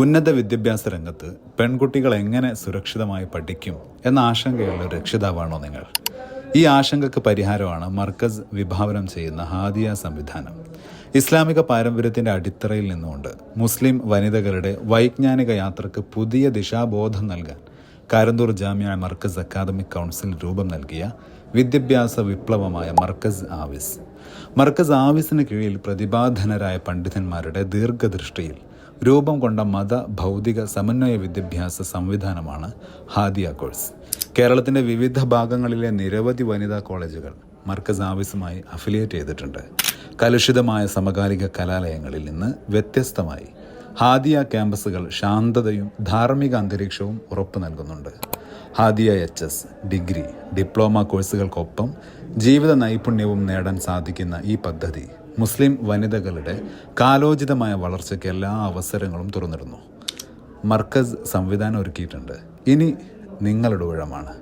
ഉന്നത വിദ്യാഭ്യാസ രംഗത്ത് പെൺകുട്ടികൾ എങ്ങനെ സുരക്ഷിതമായി പഠിക്കും എന്ന ആശങ്കയുള്ള രക്ഷിതാവാണോ നിങ്ങൾ? ഈ ആശങ്കയ്ക്ക് പരിഹാരമാണ് മർക്കസ് വിഭാവനം ചെയ്യുന്ന ഹാദിയ സംവിധാനം. ഇസ്ലാമിക പാരമ്പര്യത്തിൻ്റെ അടിത്തറയിൽ നിന്നുകൊണ്ട് മുസ്ലിം വനിതകളുടെ വൈജ്ഞാനിക യാത്രക്ക് പുതിയ ദിശാബോധം നൽകാൻ കാരന്തൂർ ജാമിയ മർക്കസ് അക്കാദമിക് കൗൺസിൽ രൂപം നൽകിയ വിദ്യാഭ്യാസ വിപ്ലവമായ മർക്കസ് ആവിസിന് കീഴിൽ പ്രതിഭാധനരായ പണ്ഡിതന്മാരുടെ ദീർഘദൃഷ്ടിയിൽ രൂപം കൊണ്ട മത ഭൗതിക സമന്വയ വിദ്യാഭ്യാസ സംവിധാനമാണ് ഹാദിയ കോഴ്സ്. കേരളത്തിൻ്റെ വിവിധ ഭാഗങ്ങളിലെ നിരവധി വനിതാ കോളേജുകൾ മർക്കസ് ആവിസുമായി അഫിലിയേറ്റ് ചെയ്തിട്ടുണ്ട്. കലുഷിതമായ സമകാലിക കലാലയങ്ങളിൽ നിന്ന് വ്യത്യസ്തമായി ഹാദിയ ക്യാമ്പസുകൾ ശാന്തതയും ധാർമ്മിക അന്തരീക്ഷവും ഉറപ്പു നൽകുന്നുണ്ട്. ഹാദിയ HS, ഡിഗ്രി, ഡിപ്ലോമ കോഴ്സുകൾക്കൊപ്പം ജീവിത നൈപുണ്യവും നേടാൻ സാധിക്കുന്ന ഈ പദ്ധതി മുസ്ലിം വനിതകളുടെ കാലോചിതമായ വളർച്ചയ്ക്ക് എല്ലാ അവസരങ്ങളും തുറന്നിടുന്നു. മർക്കസ് സംവിധാനം ഒരുക്കിയിട്ടുണ്ട്. ഇനി നിങ്ങളുടെ ഊഴമാണ്.